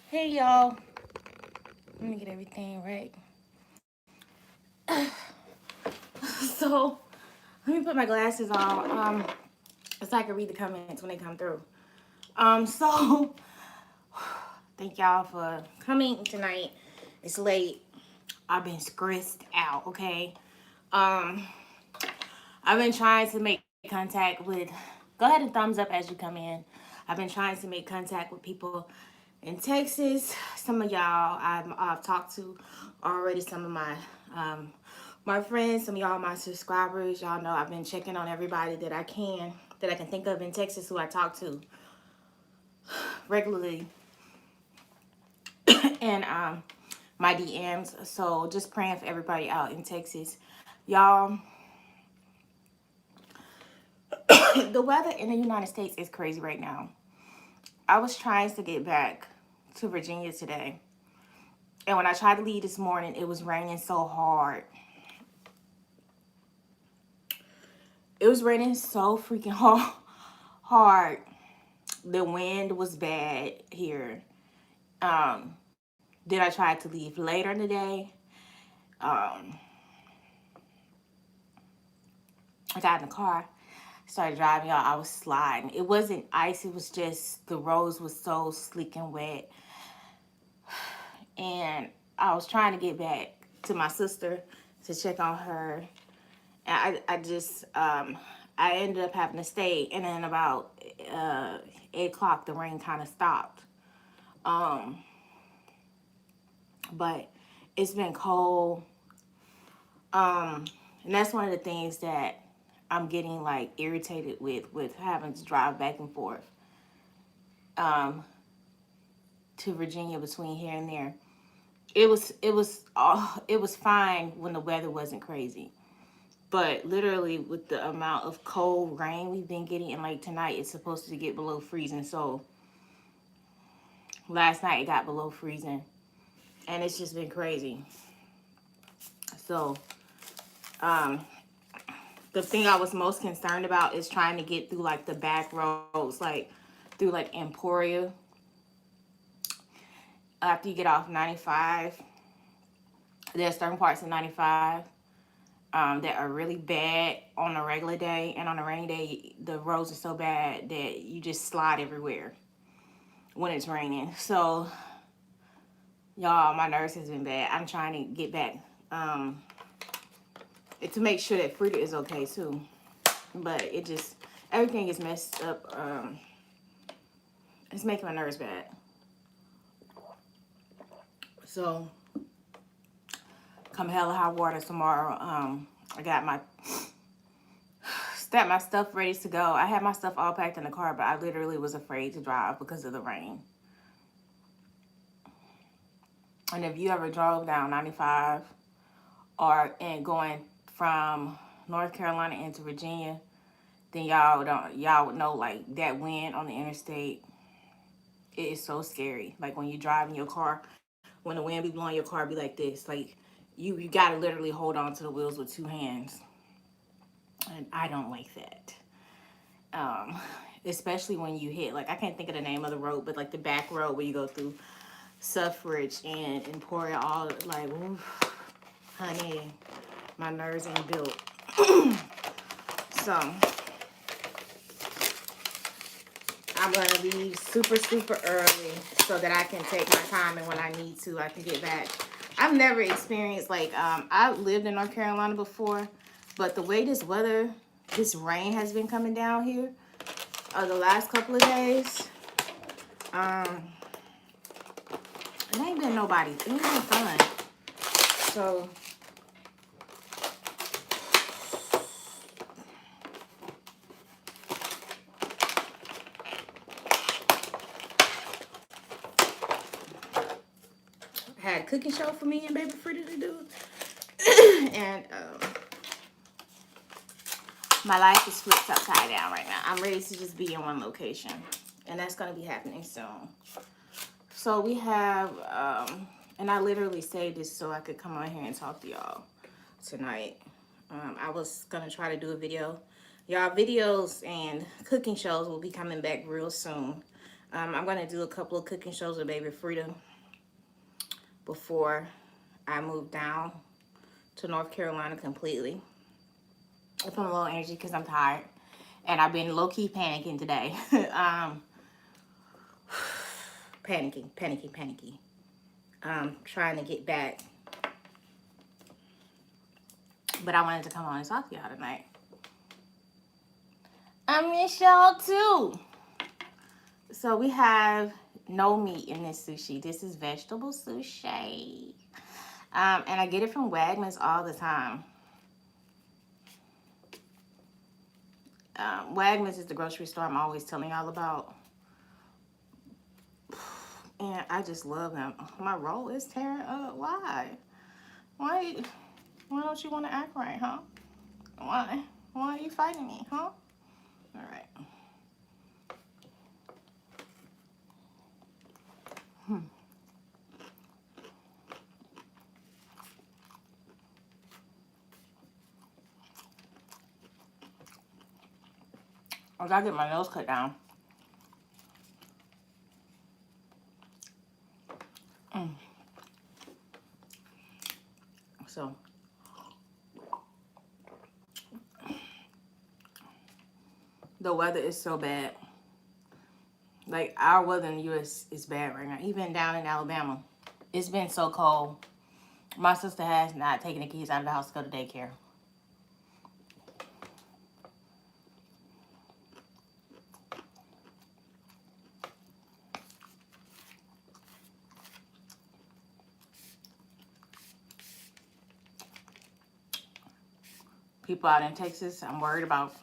Hey y'all, let me get everything right. So let me put my glasses on, so I can read the comments when they come through. So thank y'all for coming tonight. It's late. I've been stressed out. Okay. Um, I've been trying to make contact with. Go ahead and thumbs up as you come in. I've been trying to make contact with people in Texas. Some of y'all I've talked to already. Some of my friends, some of y'all my subscribers. Y'all know I've been checking on everybody that I can think of in Texas who I talk to regularly, and my DMs. So just praying for everybody out in Texas, y'all. The weather in the United States is crazy right now. I was trying to get back to Virginia today, and when I tried to leave this morning, it was raining so hard. It was raining so freaking hard. The wind was bad here. Then I tried to leave later in the day. Um, I got in the car, started driving, y'all. I was sliding. It wasn't ice. It was just the roads was so sleek and wet. And I was trying to get back to my sister to check on her. And I ended up having to stay. And then about 8 o'clock, the rain kind of stopped. Um, but it's been cold. Um, and that's one of the things that I'm getting like irritated with having to drive back and forth um, to Virginia between here and there. It was fine when the weather wasn't crazy, but literally with the amount of cold rain we've been getting, and like tonight it's supposed to get below freezing. So last night it got below freezing, and it's just been crazy. So um, the thing I was most concerned about is trying to get through like the back roads, like through like Emporia. After you get off 95, there's certain parts of 95 that are really bad on a regular day, and on a rainy day, the roads are so bad that you just slide everywhere when it's raining. So, y'all, my nerves has been bad. I'm trying to get back to make sure that Frida is okay too, but it just everything is messed up. It's making my nerves bad. So, come hell or high water tomorrow. I got my stuff ready to go. I had my stuff all packed in the car, but I literally was afraid to drive because of the rain. And if you ever drove down 95 or and going from North Carolina into Virginia, then y'all would know like that wind on the interstate. It is so scary. Like when you drive in your car, when the wind be blowing your car, be like this. Like you gotta literally hold on to the wheels with two hands, and I don't like that. Um, Especially when you hit like I can't think of the name of the road, but like the back road where you go through Suffrage and Emporia, all like, oof, honey, my nerves ain't built. So I'm gonna leave super early so that I can take my time, and when I need to, I can get back. I've never experienced like I lived in North Carolina before, but the way this rain has been coming down here, the last couple of days, um, it ain't been nobody. It ain't been fun. So had a cooking show for me and baby Frida to do, and my life is flipped upside down right now. I'm ready to just be in one location, and that's gonna be happening soon. So we have, and I literally saved this so I could come on here and talk to y'all tonight. I was gonna try to do a video. Y'all, videos and cooking shows will be coming back real soon. I'm going to do a couple of cooking shows with baby Frida before I move down to North Carolina completely. I put a little energy because I'm tired. And I've been low-key panicking today. Panicking. Trying to get back. But I wanted to come on and talk to y'all tonight. I miss y'all too. So we have no meat in this sushi. This is vegetable sushi. And I get it from Wegmans all the time. Wegmans is the grocery store I'm always telling y'all about. And I just love them. My roll is tearing up. Why? Why don't you want to act right, huh? Why are you fighting me, huh? All right. I gotta get my nails cut down. So, the weather is so bad. Like, our weather in the U.S. is bad right now. Even down in Alabama, it's been so cold. My sister has not taken the kids out of the house to go to daycare. People out in Texas, I'm worried about.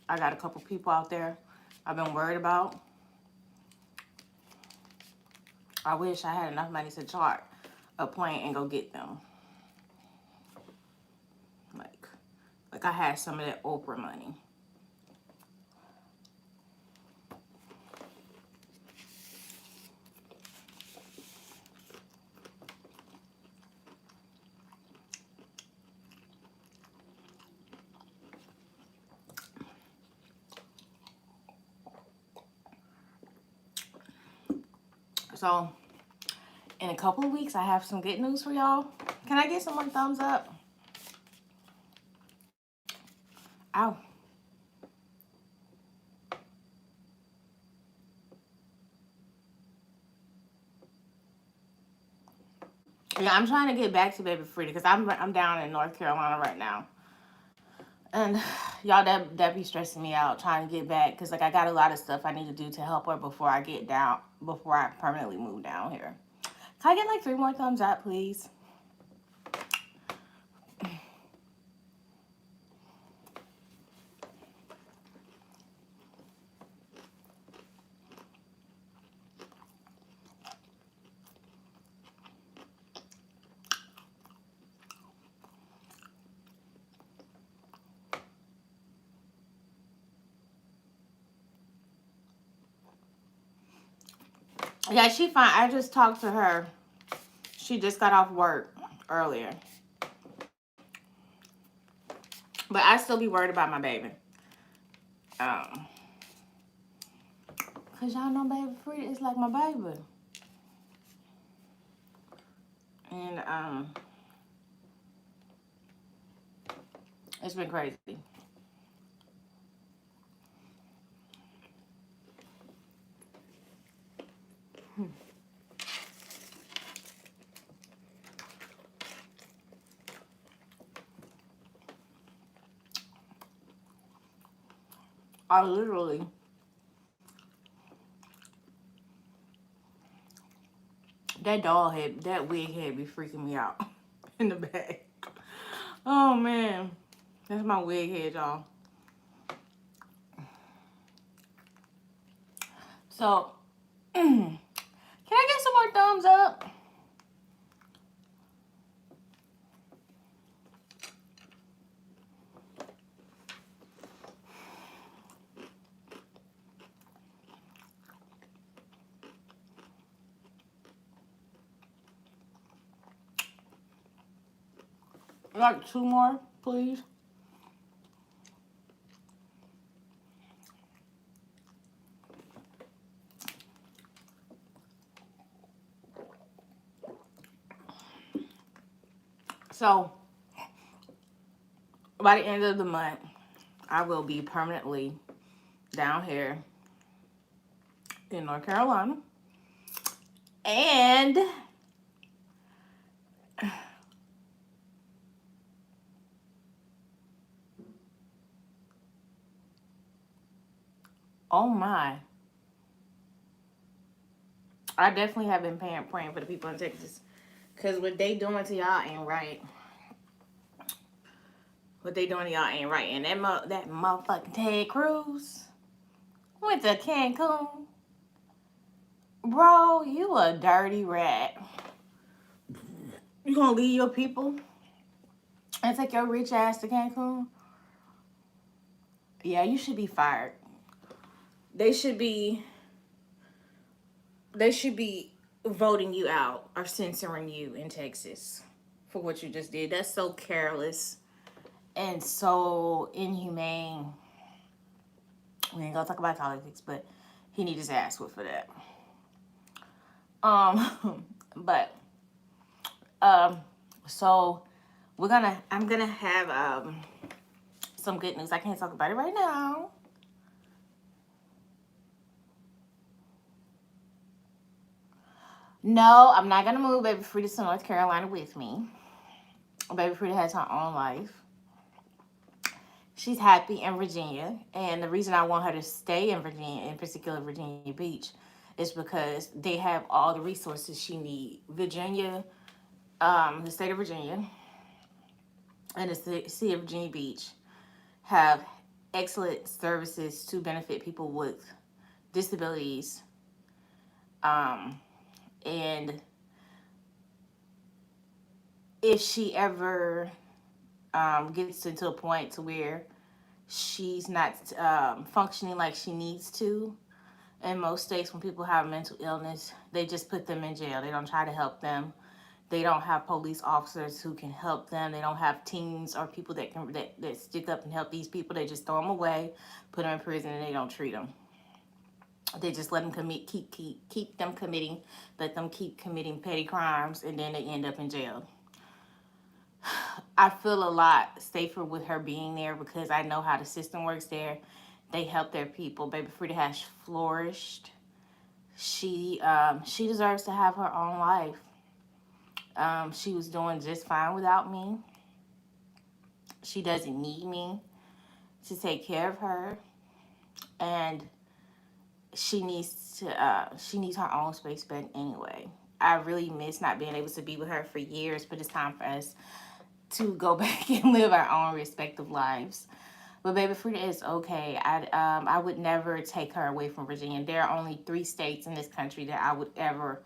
I got a couple people out there I've been worried about. I wish I had enough money to chart a plane and go get them. Like I had some of that Oprah money. So, in a couple of weeks, I have some good news for y'all. Can I get some more thumbs up? Ow. Yeah, I'm trying to get back to baby Frida because I'm down in North Carolina right now. And y'all, that be stressing me out trying to get back because like I got a lot of stuff I need to do to help her before I permanently move down here. Can I get like 3 more thumbs up, please? Yeah, she fine. I just talked to her. She just got off work earlier. But I still be worried about my baby. Cause y'all know baby Frida is like my baby. And it's been crazy. I literally that wig head be freaking me out in the back. Oh man. That's my wig head, y'all. So can I get some more thumbs up? Like 2 more, please. So by the end of the month, I will be permanently down here in North Carolina. And oh my, I definitely have been praying for the people in Texas. Because what they doing to y'all ain't right. What they doing to y'all ain't right. And that motherfucking Ted Cruz went to Cancun. Bro, you a dirty rat. You gonna leave your people and take your rich ass to Cancun? Yeah, you should be fired. They should be they should be voting you out or censoring you in Texas for what you just did. That's so careless and so inhumane. We ain't gonna talk about politics, but he need his ass whipped for that. But um, so I'm gonna have some good news. I can't talk about it right now. No, I'm not gonna move Baby Frida to North Carolina with me. Baby Frida has her own life. She's happy in Virginia, and the reason I want her to stay in Virginia, in particular Virginia Beach, is because they have all the resources she needs. Virginia, the state of Virginia, and the city of Virginia Beach have excellent services to benefit people with disabilities, and if she ever gets into a point to where she's not functioning like she needs to. In most states, when people have mental illness, they just put them in jail. They don't try to help them. They don't have police officers who can help them. They don't have teams or people that stick up and help these people. They just throw them away, put them in prison, and they don't treat them. They just let them keep them committing, let them keep committing petty crimes, and then they end up in jail. I feel a lot safer with her being there because I know how the system works there. They help their people. Baby Frida has flourished. She deserves to have her own life. She was doing just fine without me. She doesn't need me to take care of her, and she needs her own space back anyway. I really miss not being able to be with her for years, but it's time for us to go back and live our own respective lives. But Baby Frida is okay. I would never take her away from Virginia. There are only 3 states in this country that I would ever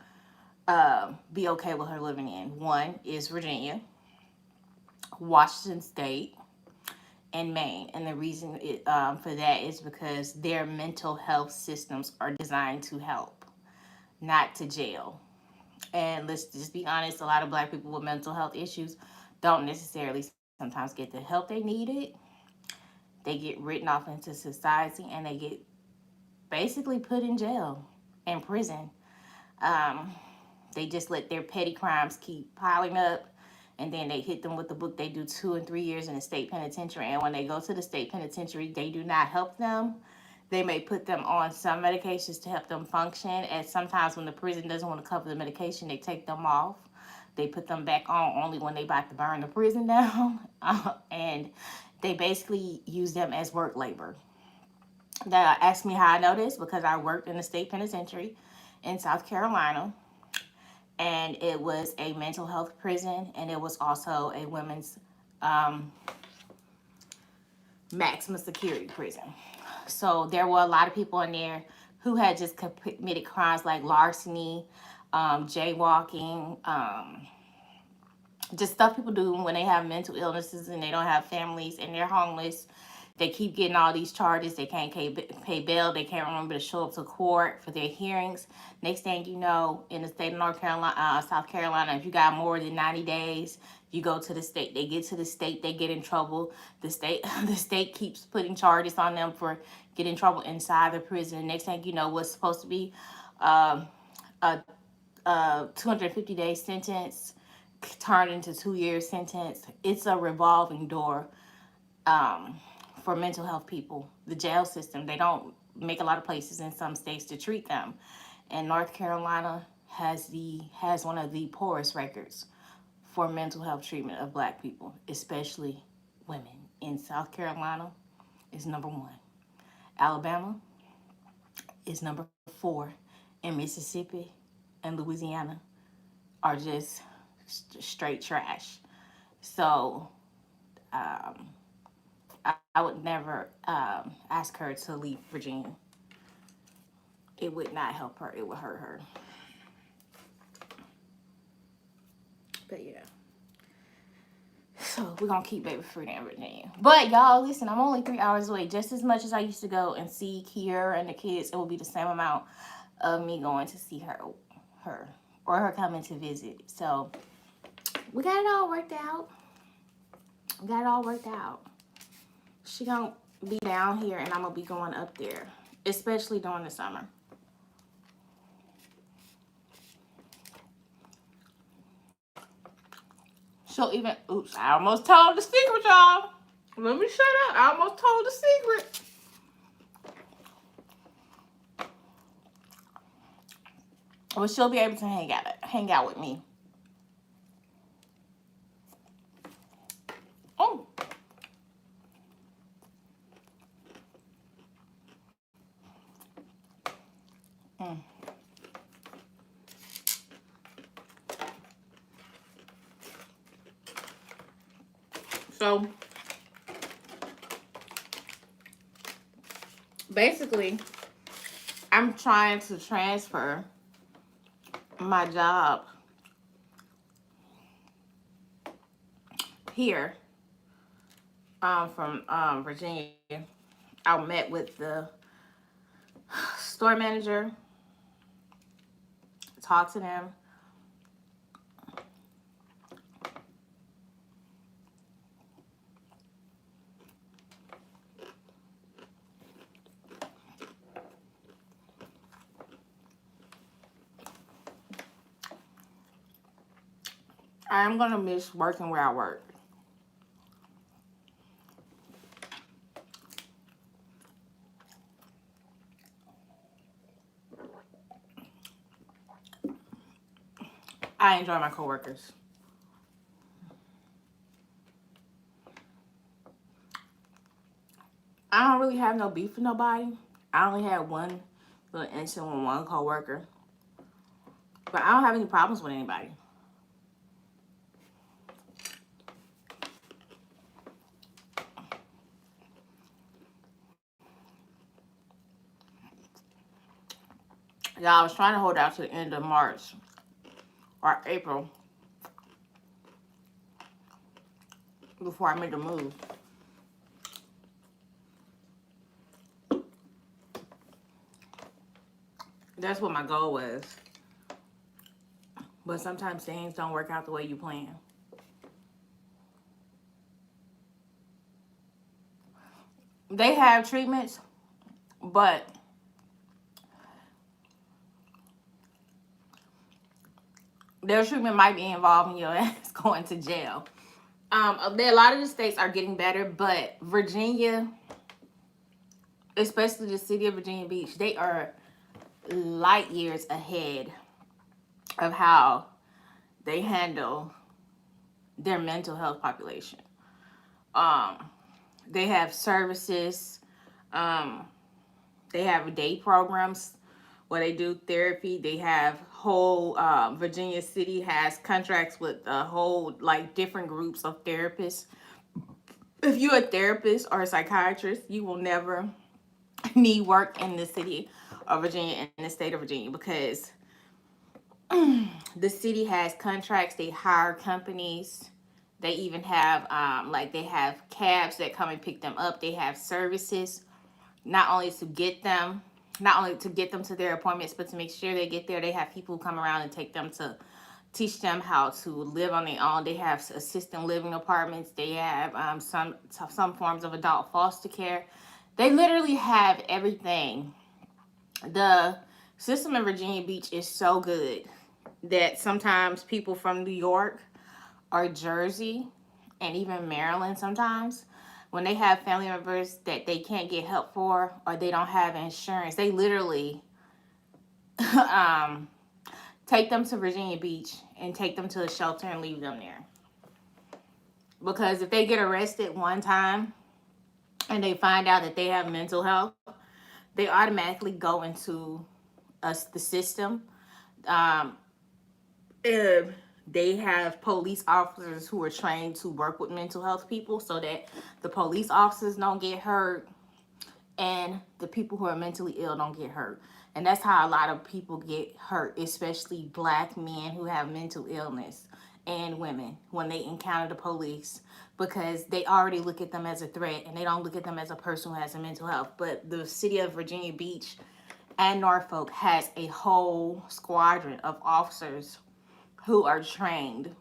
be okay with her living in. One is Virginia, Washington State, and Maine. And the reason for that is because their mental health systems are designed to help, not to jail. And let's just be honest, a lot of Black people with mental health issues don't necessarily sometimes get the help they needed. They get written off into society and they get basically put in jail and prison. Um, they just let their petty crimes keep piling up, and then they hit them with the book. They do 2 and 3 years in the state penitentiary, and when they go to the state penitentiary, they do not help them. They may put them on some medications to help them function, and sometimes when the prison doesn't want to cover the medication, they take them off. They put them back on only when they about to burn the prison down, and they basically use them as work labor. That asked me how I know this because I worked in the state penitentiary in South Carolina, and it was a mental health prison, and it was also a women's um, maximum security prison. So there were a lot of people in there who had just committed crimes like larceny, jaywalking, just stuff people do when they have mental illnesses and they don't have families and they're homeless. They keep getting all these charges. They can't pay bail. They can't remember to show up to court for their hearings. Next thing you know, in the state of North Carolina, South Carolina, if you got more than 90 days, you go to the state. They get to the state, they get in trouble. The state, the state keeps putting charges on them for getting in trouble inside the prison. Next thing you know, what's supposed to be a 250-day sentence turned into 2 year sentence. It's a revolving door for mental health people. The jail system, they don't make a lot of places in some states to treat them. And North Carolina has one of the poorest records for mental health treatment of black people, especially women. In South Carolina is number 1. Alabama is number 4. And Mississippi and Louisiana are just straight trash. So I would never ask her to leave Virginia. It would not help her. It would hurt her. But yeah. So we're going to keep baby Fruit in Virginia. But y'all, listen, I'm only 3 hours away. Just as much as I used to go and see Kiera and the kids, it will be the same amount of me going to see her or her coming to visit. So we got it all worked out. She gonna be down here and I'm gonna be going up there, especially during the summer. So even, oops, I almost told the secret, y'all. Let me shut up. I almost told the secret. Well, she'll be able to hang out with me. Oh. So basically, I'm trying to transfer my job here from Virginia. I met with the store manager, talked to them. I'm gonna miss working where I work. I enjoy my coworkers. I don't really have no beef with nobody. I only had one little incident with one coworker, but I don't have any problems with anybody. Yeah, I was trying to hold out to the end of March or April before I made the move. That's what my goal was. But sometimes things don't work out the way you plan. They have treatments, but their treatment might be involving your ass going to jail. A lot of the states are getting better, but Virginia, especially the city of Virginia Beach, they are light years ahead of how they handle their mental health population. They have services. They have day programs where they do therapy. They have whole Virginia City has contracts with a whole like different groups of therapists. If you're a therapist or a psychiatrist, you will never need work in the city of Virginia and the state of Virginia because the city has contracts. They hire companies. They even have like they have cabs that come and pick them up. They have services not only to get them to their appointments, but to make sure they get there. They have people who come around and take them to teach them how to live on their own. They have assisted living apartments. They have some forms of adult foster care. They literally have everything. The system in Virginia Beach is so good that sometimes people from New York or Jersey, and even Maryland sometimes, when they have family members that they can't get help for or they don't have insurance, they literally um, take them to Virginia Beach and take them to a shelter and leave them there. Because if they get arrested one time and they find out that they have mental health, they automatically go into the system. Um, if they have police officers who are trained to work with mental health people so that the police officers don't get hurt and the people who are mentally ill don't get hurt. And that's how a lot of people get hurt, especially black men who have mental illness and women when they encounter the police, because they already look at them as a threat and they don't look at them as a person who has a mental health. But the city of Virginia Beach and Norfolk has a whole squadron of officers who are trained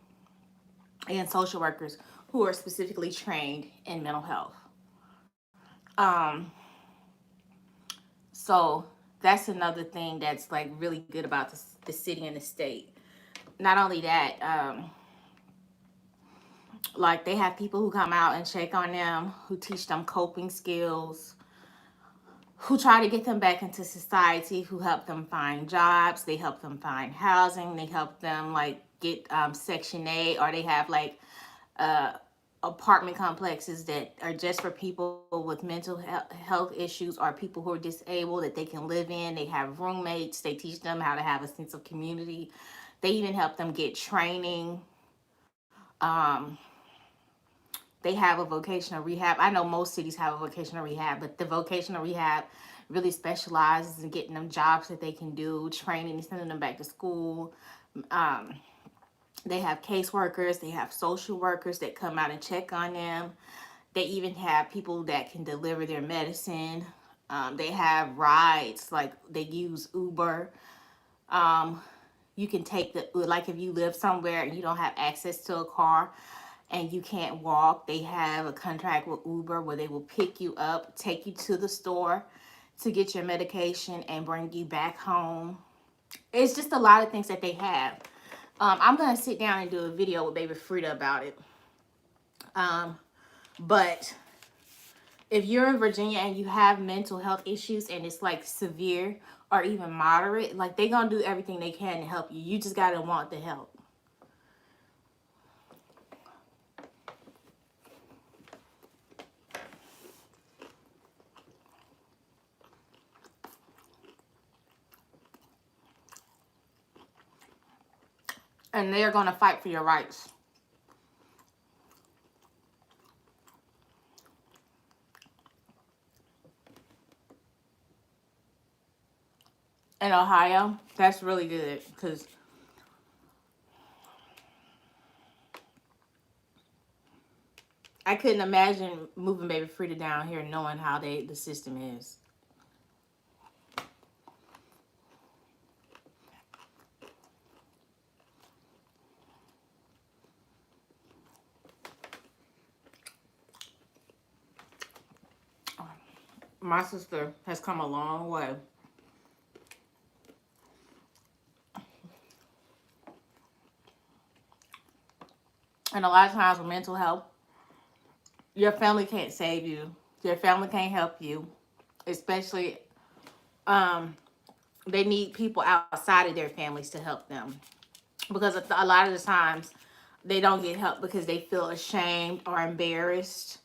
and social workers who are specifically trained in mental health. Um, So that's another thing that's like really good about the city and the state. Not only that, like they have people who come out and check on them, who teach them coping skills, who try to get them back into society, who help them find jobs, they help them find housing, they help them like get Section 8, or they have like uh, apartment complexes that are just for people with mental health issues or people who are disabled that they can live in. They have roommates. They teach them how to have a sense of community. They even help them get training. Um, they have a vocational rehab. I know most cities have a vocational rehab, but the vocational rehab really specializes in getting them jobs that they can do, training, sending them back to school. Um, they have caseworkers, they have social workers that come out and check on them. They even have people that can deliver their medicine. They have rides, like they use Uber. Um, you can take like if you live somewhere and you don't have access to a car and you can't walk, they have a contract with Uber where they will pick you up, take you to the store to get your medication and bring you back home. It's just a lot of things that they have. I'm going to sit down and do a video with Baby Frida about it. But if you're in Virginia and you have mental health issues and it's like severe or even moderate, like they're going to do everything they can to help you. You just got to want the help. And they're going to fight for your rights. In Ohio, that's really good because I couldn't imagine moving Baby Frida down here knowing how the system is. My sister has come a long way. And a lot of times with mental health, your family can't save you. Your family can't help you. Especially, they need people outside of their families to help them. Because a lot of the times, they don't get help because they feel ashamed or embarrassed.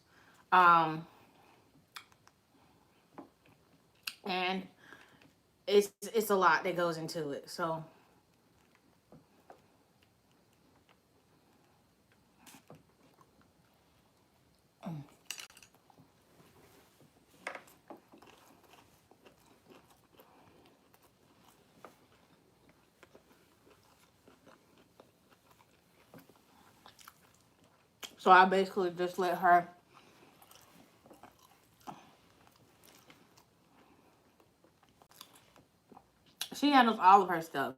And it's a lot that goes into it. So I basically just let her. She handles all of her stuff.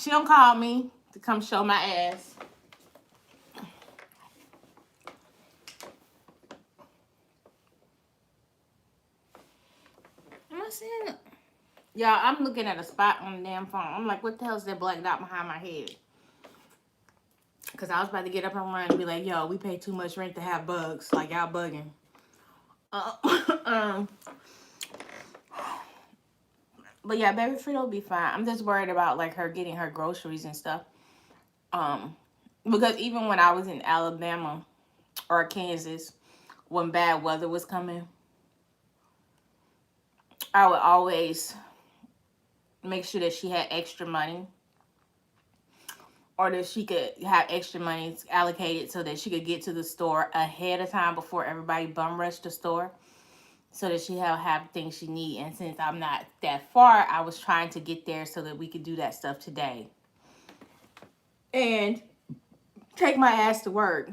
She don't call me to come show my ass. Am I seeing it? Y'all, I'm looking at a spot on the damn phone. I'm like, what the hell is that black dot behind my head? Because I was about to get up and run and be like, yo, we pay too much rent to have bugs. Like, y'all bugging. Uh, but yeah, baby Frito will be fine. I'm just worried about like her getting her groceries and stuff. Because even when I was in Alabama or Kansas, when bad weather was coming, I would always make sure that she had extra money, or that she could have extra money allocated so that she could get to the store ahead of time before everybody bum rushed the store, so that she have things she need. And since I'm not that far, I was trying to get there so that we could do that stuff today and take my ass to work.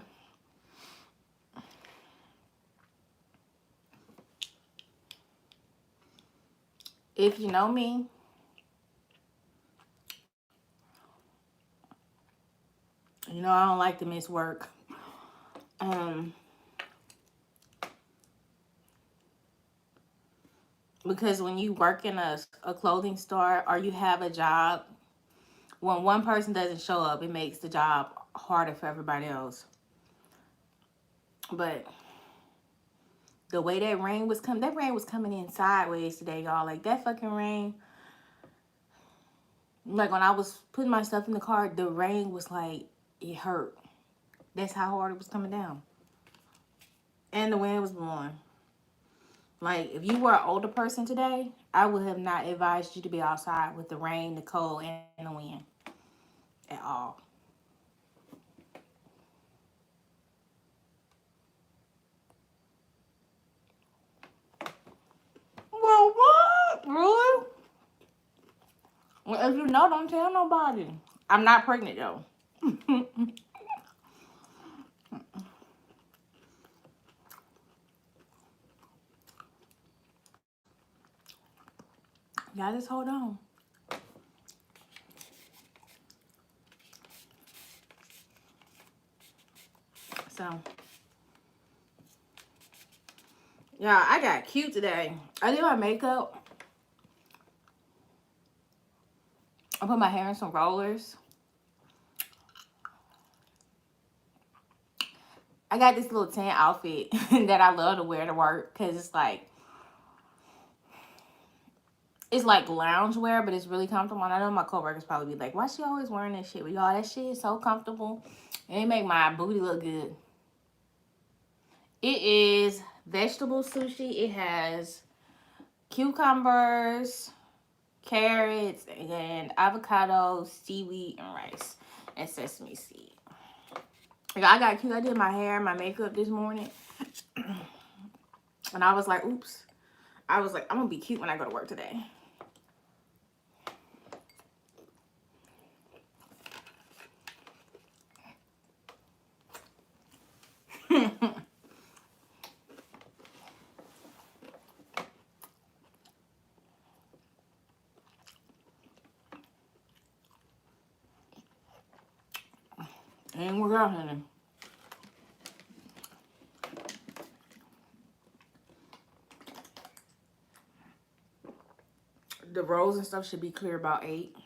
If you know me, you know I don't like to miss work. Because when you work in a clothing store or you have a job, when one person doesn't show up, it makes the job harder for everybody else. But the way that rain was coming in sideways today, y'all. Like, that fucking rain. Like, when I was putting my stuff in the car, the rain was like, it hurt. That's how hard it was coming down. And the wind was blowing. Like, if you were an older person today, I would have not advised you to be outside with the rain, the cold, and the wind at all. Well, what? Really? Well, if you know, don't tell nobody. I'm not pregnant, though. Y'all just hold on. So, yeah, I got cute today. I did my makeup. I put my hair in some rollers. I got this little tan outfit that I love to wear to work because it's like lounge wear, but it's really comfortable. And I know my coworkers probably be like, why she always wearing that shit? But y'all, that shit is so comfortable. And it make my booty look good. It is vegetable sushi. It has cucumbers, carrots, and avocado, seaweed, and rice, and sesame seed. Like, I got cute. I did my hair and my makeup this morning. And I was like, oops. I was like, I'm going to be cute when I go to work today. And we're out, honey. The roads and stuff should be clear about 8.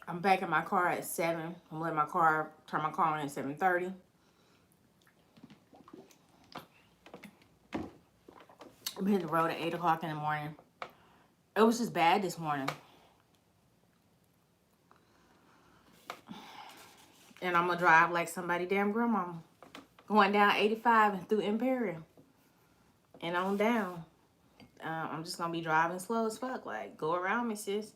I'm back in my car at 7. I'm letting turn my car on at 7:30. I'm hitting the road at 8 o'clock in the morning. It was just bad this morning. And I'm going to drive like somebody damn grandma. Going down 85 and through Imperial. And on down. I'm just going to be driving slow as fuck. Like, go around me, sis.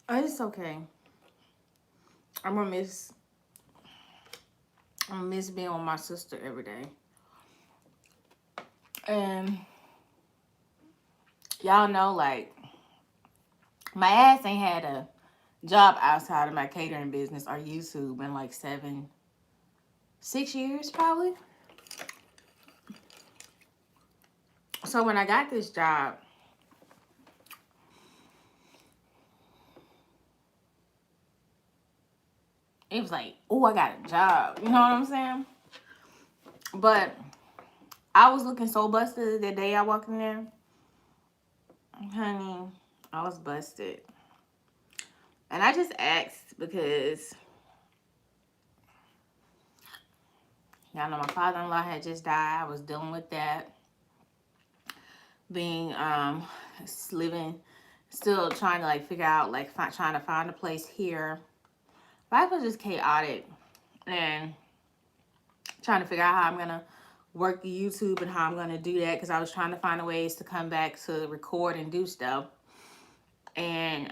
It's okay. I'm gonna miss being with my sister every day. And y'all know, like, my ass ain't had a job outside of my catering business or YouTube in like 6 years probably. So when I got this job, it was like, oh, I got a job. You know what I'm saying? But I was looking so busted the day I walked in there. Honey, I was busted. And I just asked because, y'all know my father-in-law had just died. I was dealing with that. Being, living, still trying to like figure out, like trying to find a place here. Life was just chaotic. And trying to figure out how I'm going to work YouTube and how I'm going to do that. Because I was trying to find ways to come back to record and do stuff. And,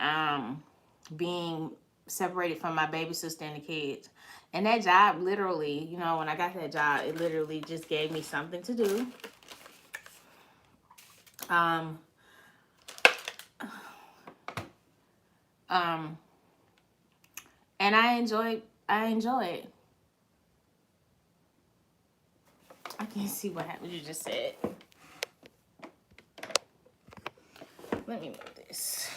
being separated from my baby sister and the kids. And that job literally, you know, when I got that job, it literally just gave me something to do. Um, and I enjoy it. I can't see what happened. You just said. Let me move this.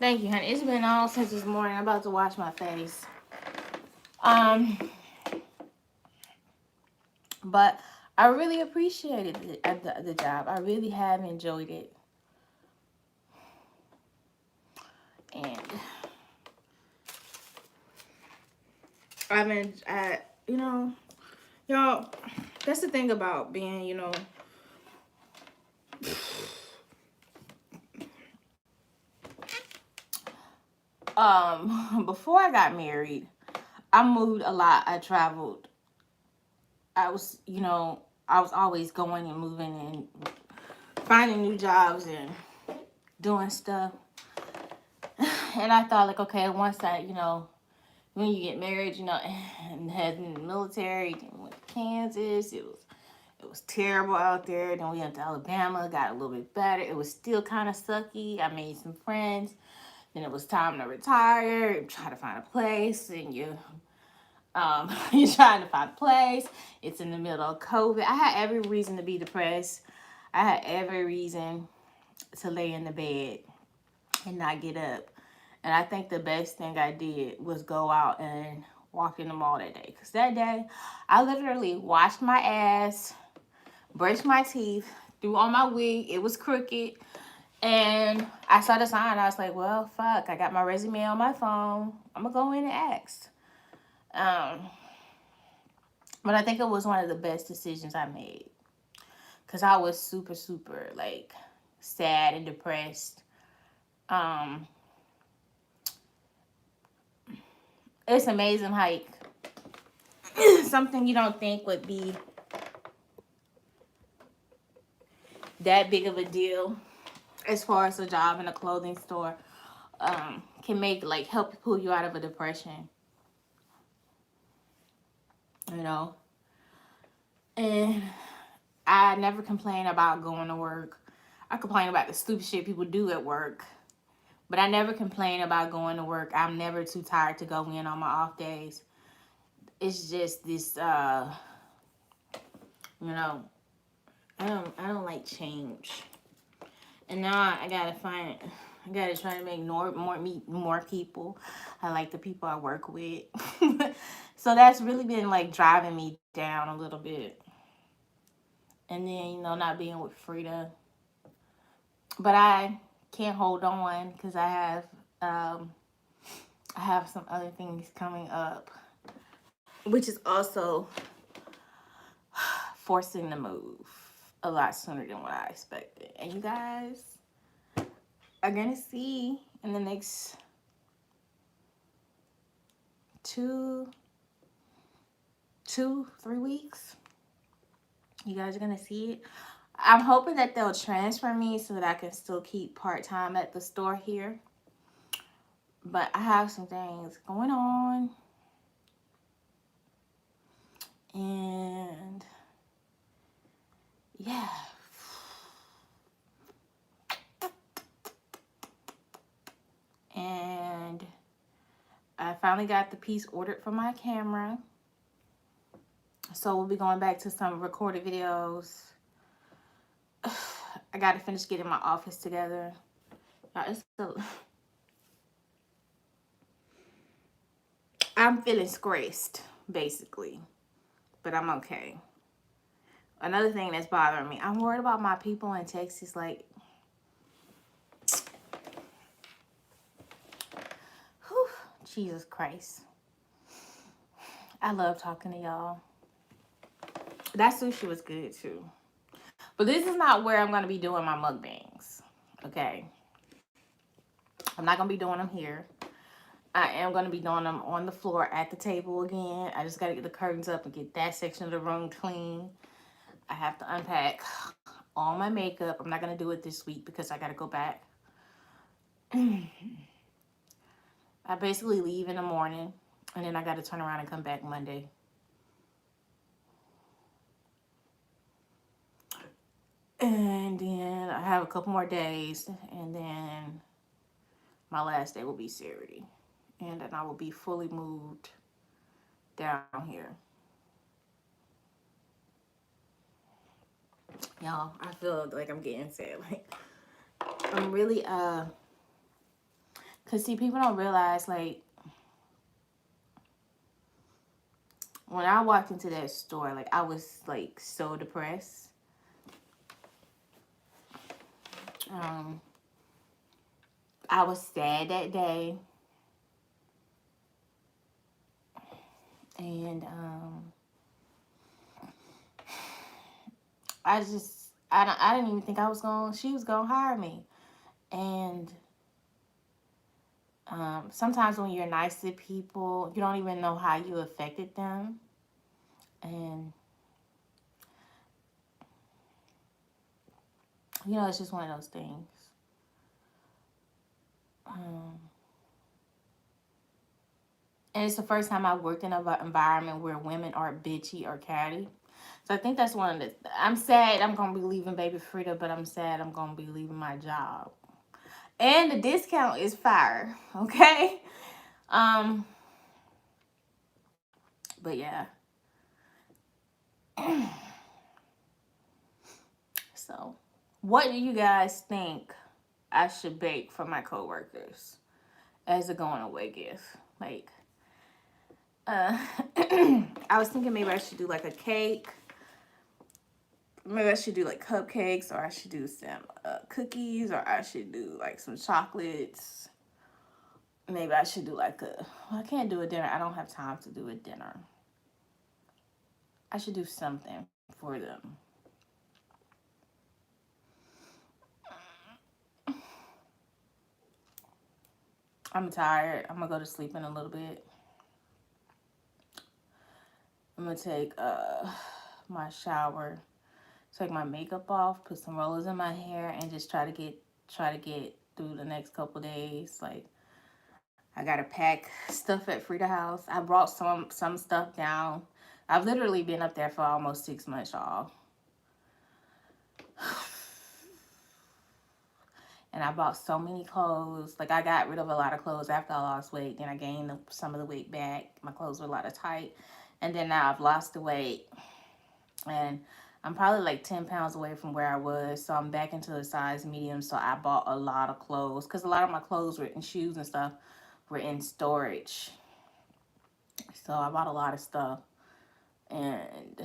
Thank you, honey. It's been all since this morning. I'm about to wash my face. But I really appreciated the job. I really have enjoyed it. And you know, y'all, that's the thing about being, you know, before I got married, I moved a lot. I traveled. I was, you know, I was always going and moving and finding new jobs and doing stuff. And I thought, like, okay, once I, you know, when you get married, you know, and had in the military, then went to Kansas. It was terrible out there. Then we went to Alabama, got a little bit better. It was still kind of sucky. I made some friends. Then it was time to retire, try to find a place, and you're trying to find a place. It's in the middle of COVID. I had every reason to be depressed. I had every reason to lay in the bed and not get up. And I think the best thing I did was go out and walk in the mall that day. Because that day, I literally washed my ass, brushed my teeth, threw on my wig. It was crooked. And I saw the sign. I was like, well, fuck. I got my resume on my phone. I'm going to go in and ask. But I think it was one of the best decisions I made. Because I was super, super, like, sad and depressed. It's amazing, like, something you don't think would be that big of a deal as far as a job in a clothing store can make, like, help pull you out of a depression. You know? And I never complain about going to work. I complain about the stupid shit people do at work. But I never complain about going to work. I'm never too tired to go in on my off days. It's just this, you know, I don't like change. And now I gotta try to make more people. I like the people I work with. So that's really been like driving me down a little bit. And then, you know, not being with Frida. But I can't hold on because I have some other things coming up, which is also forcing the move a lot sooner than what I expected. And you guys are gonna see in the next 3 weeks. You guys are gonna see it. I'm hoping that they'll transfer me so that I can still keep part-time at the store here. But I have some things going on. And yeah. And I finally got the piece ordered for my camera. So we'll be going back to some recorded videos. I got to finish getting my office together. I'm feeling stressed, basically. But I'm okay. Another thing that's bothering me, I'm worried about my people in Texas. Like, whew, Jesus Christ. I love talking to y'all. That sushi was good too. But this is not where I'm going to be doing my mukbangs. Okay. I'm not going to be doing them here. I am going to be doing them on the floor at the table again. I just got to get the curtains up and get that section of the room clean. I have to unpack all my makeup. I'm not going to do it this week because I got to go back. I basically leave in the morning and then I got to turn around and come back Monday. And then I have a couple more days and then my last day will be Saturday. And then I will be fully moved down here. Y'all, I feel like I'm getting sad. Like, I'm really, cause see, people don't realize, like, when I walked into that store, like, I was, like, so depressed. I was sad that day. And, I didn't even think she was gonna hire me. And, sometimes when you're nice to people, you don't even know how you affected them. And, you know, it's just one of those things. And it's the first time I've worked in an environment where women are bitchy or catty. So I think that's one of the... I'm sad I'm going to be leaving Baby Frida, but I'm sad I'm going to be leaving my job. And the discount is fire, okay? But yeah. So, what do you guys think I should bake for my coworkers as a going away gift? Like, I was thinking maybe I should do like a cake. Maybe I should do like cupcakes, or I should do some cookies, or I should do like some chocolates. Maybe I should do like I can't do a dinner. I don't have time to do a dinner. I should do something for them. I'm tired. I'm gonna go to sleep in a little bit. I'm gonna take my shower, take my makeup off, put some rollers in my hair, and just try to get through the next couple days. Like, I gotta pack stuff at Frida House. I brought some stuff down. I've literally been up there for almost 6 months, y'all. And I bought so many clothes. Like, I got rid of a lot of clothes after I lost weight. Then I gained some of the weight back. My clothes were a lot of tight. And then now I've lost the weight. And I'm probably like 10 pounds away from where I was. So I'm back into the size medium. So I bought a lot of clothes. Because a lot of my clothes were in shoes and stuff were in storage. So I bought a lot of stuff. And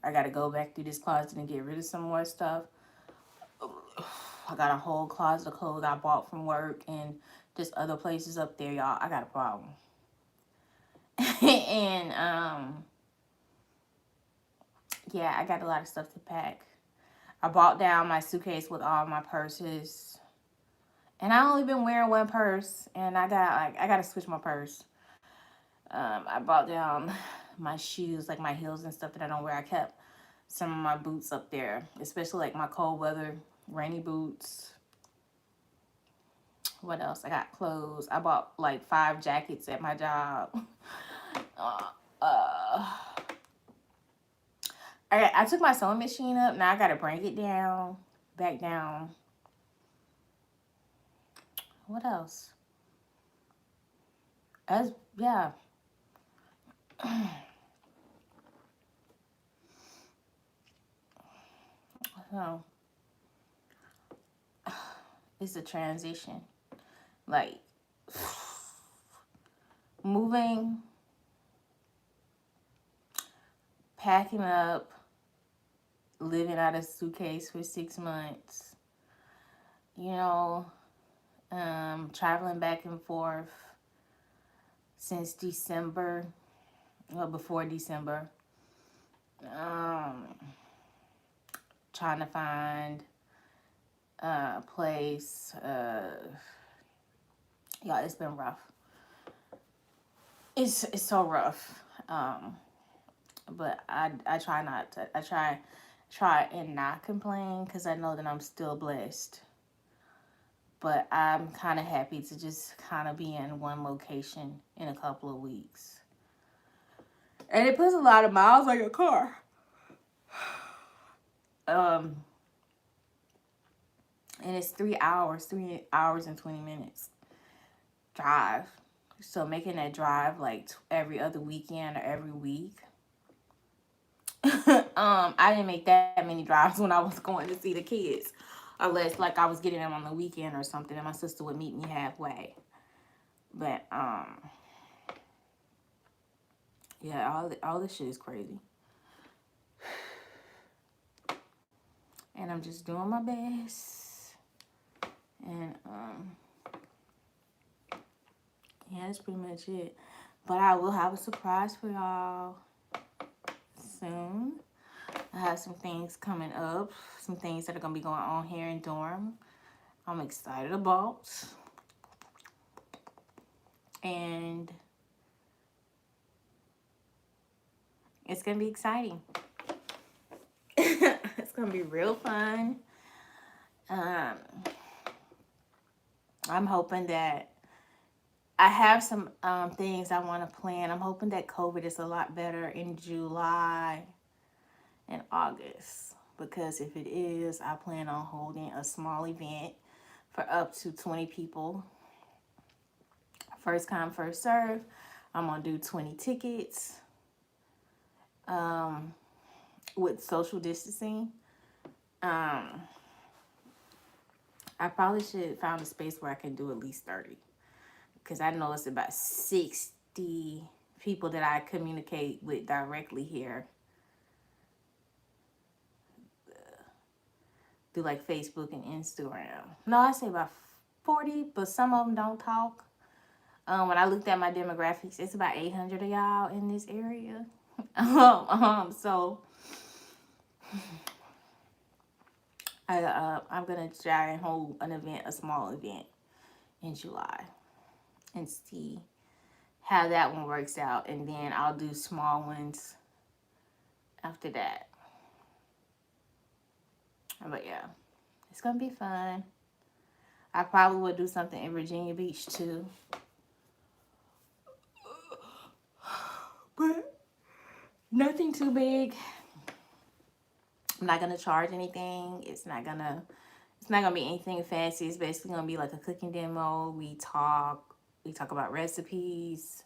I got to go back through this closet and get rid of some more stuff. I got a whole closet of clothes I bought from work and just other places up there, y'all. I got a problem. And, yeah, I got a lot of stuff to pack. I bought down my suitcase with all my purses. And I only been wearing one purse. And I got to switch my purse. I brought down my shoes, like my heels and stuff that I don't wear. I kept some of my boots up there, especially like my cold weather rainy boots. What else? I got clothes. I bought like 5 jackets at my job. I I took my sewing machine up. Now I gotta bring it down, back down. What else? As yeah. So it's a transition. Like moving, packing up, living out of a suitcase for 6 months. You know, traveling back and forth since December, well, before December. Um, Trying to find a place. Yeah, it's been rough. It's so rough. But I try not to. I try and not complain because I know that I'm still blessed. But I'm kind of happy to just kind of be in one location in a couple of weeks. And it puts a lot of miles on your car. Um, and it's 3 hours and 20 minutes drive. So making that drive like every other weekend or every week. I didn't make that many drives when I was going to see the kids, unless like I was getting them on the weekend or something, and my sister would meet me halfway. But yeah, all this shit is crazy, and I'm just doing my best. And yeah, that's pretty much it. But I will have a surprise for y'all soon. I have some things coming up, some things that are gonna be going on here in Durham. I'm excited about, and it's gonna be exciting. It's gonna be real fun. Um, I'm hoping that I have some things I want to plan. I'm hoping that COVID is a lot better in July and August, because if it is, I plan on holding a small event for up to 20 people. First come, first serve. I'm gonna do 20 tickets with social distancing. Um, I probably should find a space where I can do at least 30, because I know it's about 60 people that I communicate with directly here through like Facebook and Instagram. No, I say about 40, but some of them don't talk. When I looked at my demographics, it's about 800 of y'all in this area. So I'm gonna try and hold an event, a small event, in July, and see how that one works out, and then I'll do small ones after that. But yeah, it's gonna be fun. I probably would do something in Virginia Beach too. But nothing too big. I'm not gonna charge anything. It's not gonna be anything fancy. It's basically gonna be like a cooking demo. We talk about recipes,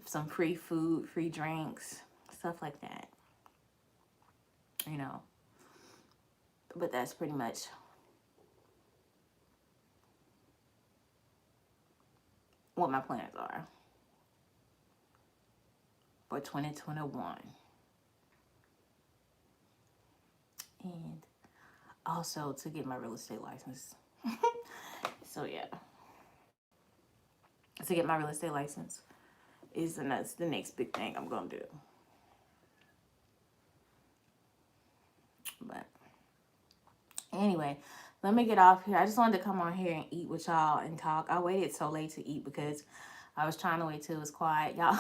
some free food, free drinks, stuff like that. You know. But that's pretty much what my plans are for 2021. And also to get my real estate license. So yeah. To get my real estate license is the next big thing I'm gonna do. But anyway, let me get off here. I just wanted to come on here and eat with y'all and talk. I waited so late to eat because I was trying to wait till it was quiet, y'all.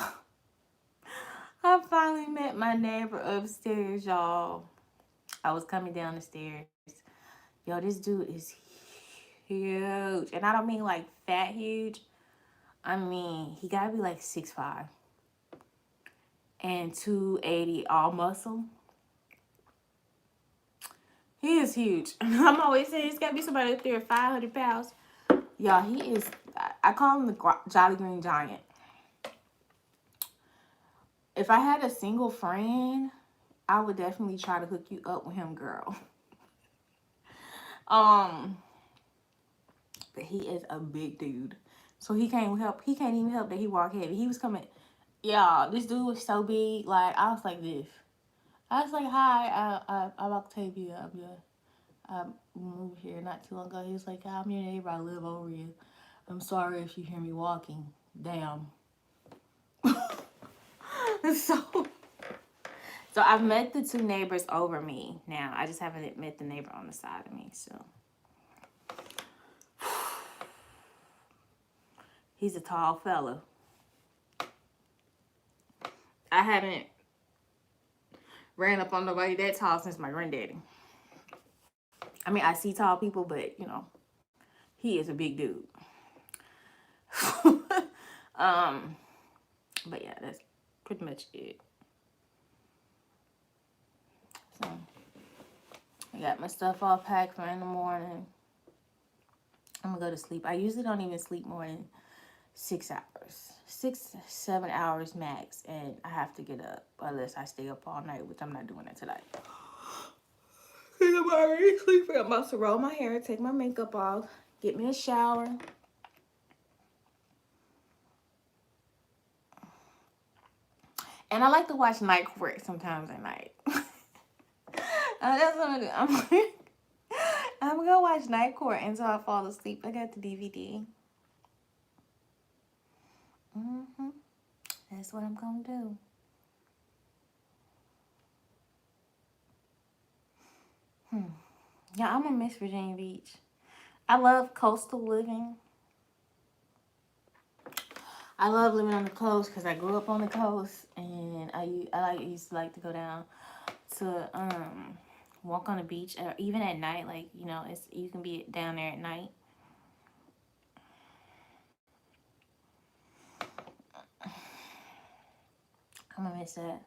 I finally met my neighbor upstairs, y'all. I was coming down the stairs. Yo, this dude is huge. And I don't mean like fat huge. I mean, he gotta be like 6'5" and 280 all muscle. He is huge. I'm always saying it's got to be somebody up there 500 pounds. Y'all, he is, I call him the Jolly Green Giant. If I had a single friend, I would definitely try to hook you up with him, girl. But he is a big dude. So he can't even help that he walk heavy. He was coming, y'all, this dude was so big, like, I was like this. I was like, hi, I'm Octavia. I moved here not too long ago. He was like, I'm your neighbor. I live over you. I'm sorry if you hear me walking. Damn. so I've met the two neighbors over me now. I just haven't met the neighbor on the side of me. So he's a tall fella. I haven't ran up on nobody that tall since my granddaddy. I mean, I see tall people, but you know, he is a big dude. But yeah, that's pretty much it. So I got my stuff all packed for in the morning. I'm gonna go to sleep. I usually don't even sleep more than 6 hours. 6-7 hours max, and I have to get up unless I stay up all night, which I'm not doing that tonight. I'm already sleeping. I'm about to roll my hair, take my makeup off, get me a shower. And I like to watch Night Court sometimes at night. That's what I'm gonna do. I'm gonna watch Night Court until I fall asleep. I got the DVD. That's what I'm gonna do. Yeah, I'm gonna miss Virginia Beach. I love coastal living. I love living on the coast because I grew up on the coast, and I used to like to go down to walk on the beach, even at night. Like, you know, you can be down there at night. I'm gonna miss that.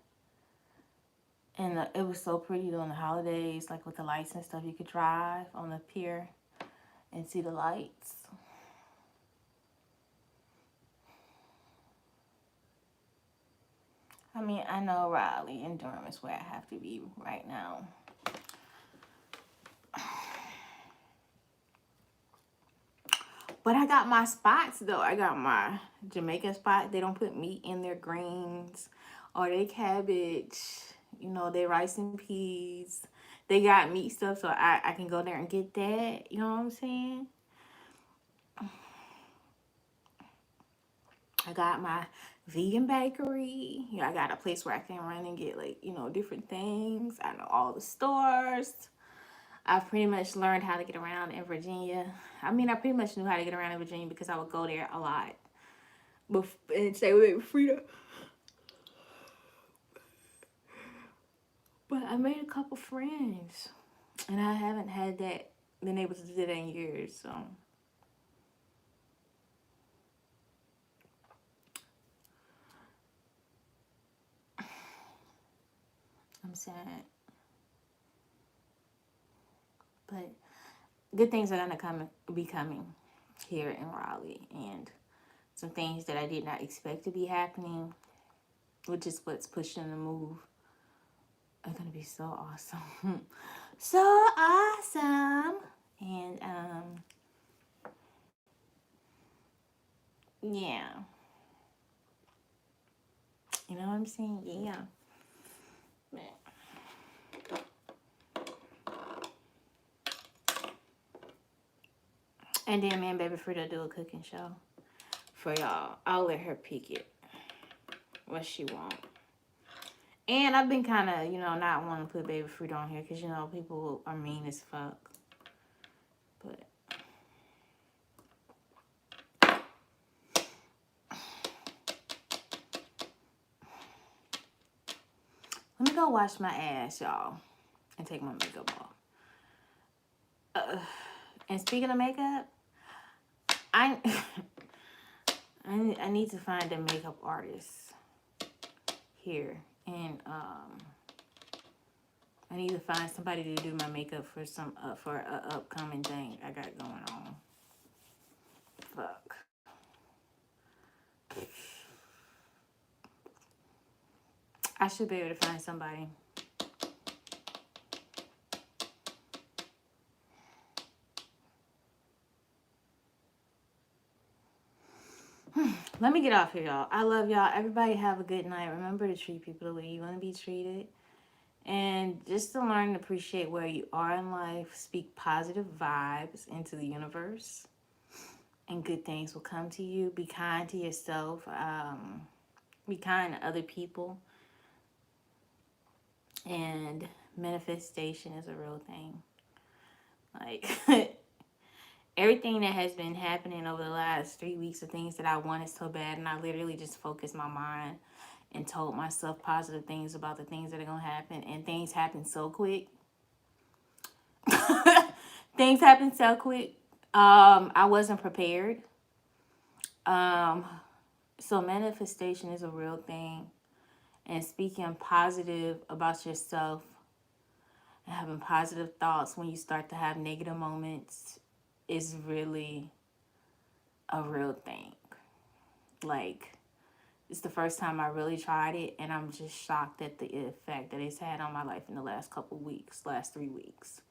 And it was so pretty during the holidays, like with the lights and stuff. You could drive on the pier and see the lights. I mean, I know Raleigh and Durham is where I have to be right now. But I got my spots, though. I got my Jamaican spot. They don't put meat in their greens or their cabbage. You know, their rice and peas. They got meat stuff, so I can go there and get that. You know what I'm saying? I got my vegan bakery. You know, I got a place where I can run and get, like, you know, different things. I know all the stores. I've pretty much learned how to get around in Virginia. I mean, I pretty much knew how to get around in Virginia because I would go there a lot. And stay with Frida. But I made a couple friends. And I haven't been able to do that in years, so. I'm sad. But good things are gonna be coming here in Raleigh, and some things that I did not expect to be happening, which is what's pushing the move, are gonna be so awesome. So awesome. And yeah. You know what I'm saying? Yeah. And then me and Baby Frida do a cooking show for y'all. I'll let her pick it. What she want. And I've been kind of, you know, not wanting to put Baby Frida on here because, you know, people are mean as fuck. But let me go wash my ass, y'all, and take my makeup off. And speaking of makeup, I need to find a makeup artist here in I need to find somebody to do my makeup for some for a upcoming thing I got going on. Fuck. I should be able to find somebody. Let me get off here, y'all. I love y'all. Everybody have a good night. Remember to treat people the way you want to be treated. And just to learn and appreciate where you are in life. Speak positive vibes into the universe. And good things will come to you. Be kind to yourself. Be kind to other people. And manifestation is a real thing. Like... everything that has been happening over the last 3 weeks of things that I wanted so bad, and I literally just focused my mind and told myself positive things about the things that are going to happen, and things happen so quick. Things happen so quick. I wasn't prepared. So manifestation is a real thing, and speaking positive about yourself and having positive thoughts when you start to have negative moments is really a real thing. Like, it's the first time I really tried it, and I'm just shocked at the effect that it's had on my life in the last couple weeks, last 3 weeks.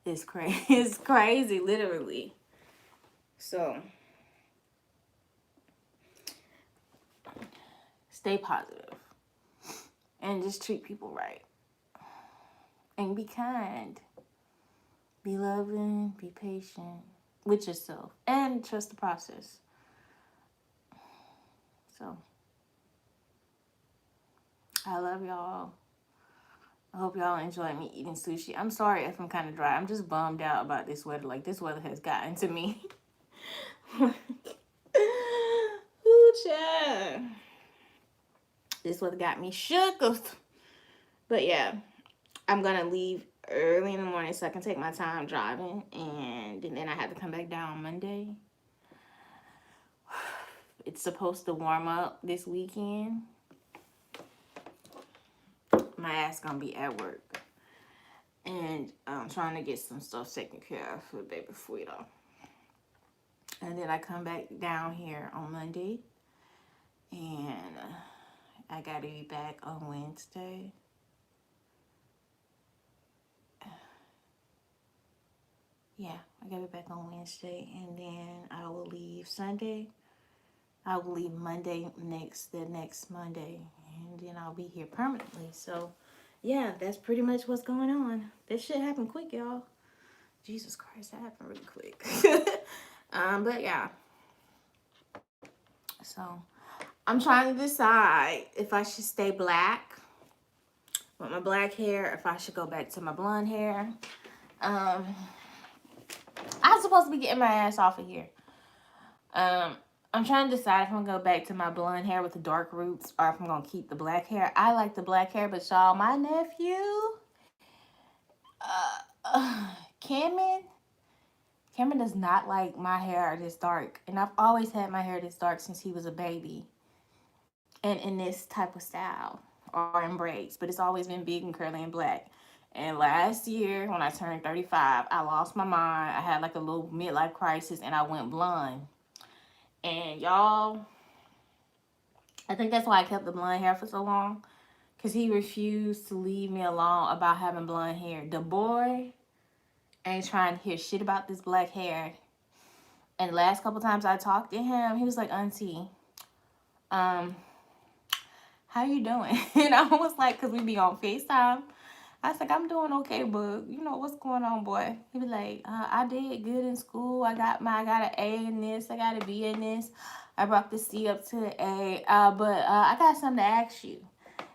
It's crazy. It's crazy, literally. So, stay positive and just treat people right. And be kind. Be loving. Be patient with yourself. And trust the process. So, I love y'all. I hope y'all enjoy me eating sushi. I'm sorry if I'm kind of dry. I'm just bummed out about this weather. Like, this weather has gotten to me. Ooh, child. This weather got me shook. But yeah, I'm going to leave early in the morning so I can take my time driving. And then I have to come back down on Monday. It's supposed to warm up this weekend. My ass going to be at work. And I'm trying to get some stuff taken care of for the baby Fuito. And then I come back down here on Monday. And I got to be back on Wednesday. Yeah, I got to be back on Wednesday. And then I will leave Sunday. I will leave Monday the next Monday. And then I'll be here permanently. So, yeah, that's pretty much what's going on. This shit happened quick, y'all. Jesus Christ, that happened really quick. But yeah. So, I'm trying to decide if I should stay black with my black hair, if I should go back to my blonde hair. I'm supposed to be getting my ass off of here. I'm trying to decide if I'm going to go back to my blonde hair with the dark roots or if I'm going to keep the black hair. I like the black hair, but y'all, my nephew, Cameron does not like my hair this dark. And I've always had my hair this dark since he was a baby. And in this type of style or in braids. But it's always been big and curly and black. And last year, when I turned 35, I lost my mind. I had like a little midlife crisis and I went blonde. And y'all, I think that's why I kept the blonde hair for so long. Because he refused to leave me alone about having blonde hair. The boy ain't trying to hear shit about this black hair. And the last couple times I talked to him, he was like, Auntie, how you doing? And I was like, because we be on FaceTime. I was like, I'm doing okay, but you know, what's going on, boy? He was like, I did good in school. I got an A in this. I got a B in this. I brought the C up to the A. But I got something to ask you.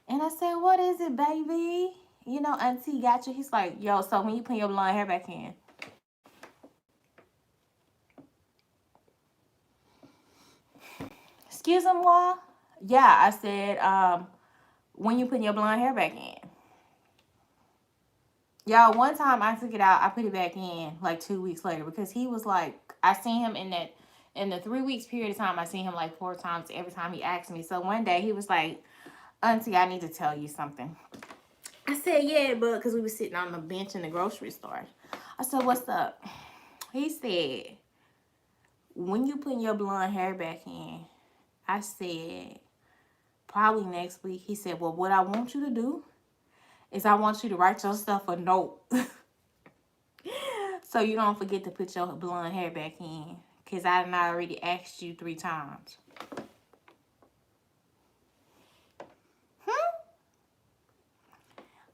And I said, what is it, baby? You know, Auntie got you. He's like, yo, so when you put your blonde hair back in? Excuse me, what? Yeah, I said, when you put your blonde hair back in? Y'all, one time I took it out, I put it back in like 2 weeks later because he was like, I seen him in the 3 weeks period of time, I seen him like 4 times every time he asked me. So one day he was like, Auntie, I need to tell you something. I said, yeah, but because we were sitting on the bench in the grocery store. I said, what's up? He said, when you putting your blonde hair back in? I said, probably next week. He said, well, what I want you to do is I want you to write yourself a note so you don't forget to put your blonde hair back in. Because I done already asked you 3 times.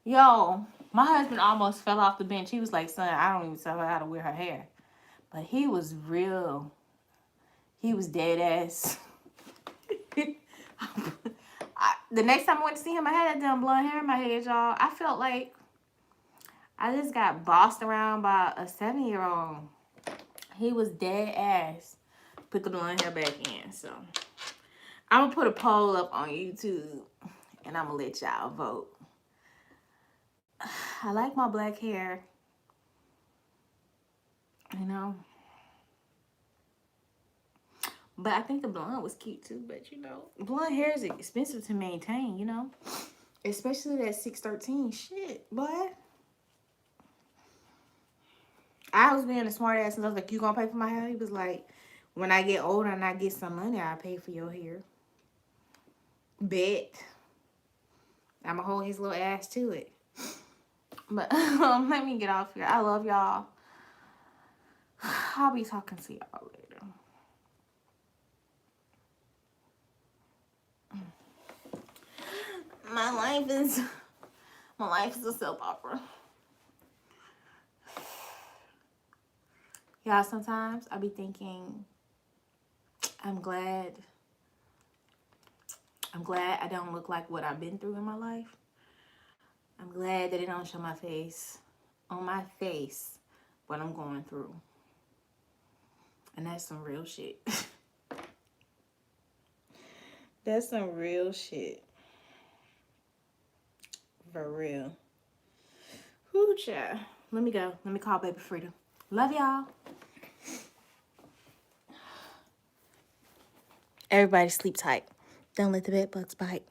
Yo, my husband almost fell off the bench. He was like, son, I don't even tell her how to wear her hair. But he was real. He was dead ass. The next time I went to see him, I had that damn blonde hair in my head, y'all. I felt like I just got bossed around by a 7-year-old. He was dead ass. Put the blonde hair back in. So I'm going to put a poll up on YouTube. And I'm going to let y'all vote. I like my black hair. You know. But I think the blonde was cute too. But you know, blonde hair is expensive to maintain, you know. Especially that 613 shit, boy. I was being a smart ass and I was like, you gonna pay for my hair? He was like, when I get older and I get some money, I'll pay for your hair. Bet. I'ma hold his little ass to it. But let me get off here. I love y'all. I'll be talking to y'all later. My life is a soap opera. Y'all, sometimes I be thinking, I'm glad I don't look like what I've been through in my life. I'm glad that it don't show on my face what I'm going through. And that's some real shit. That's some real shit. For real. Whoo, child. Let me go. Let me call baby Frida. Love y'all. Everybody sleep tight. Don't let the bed bugs bite.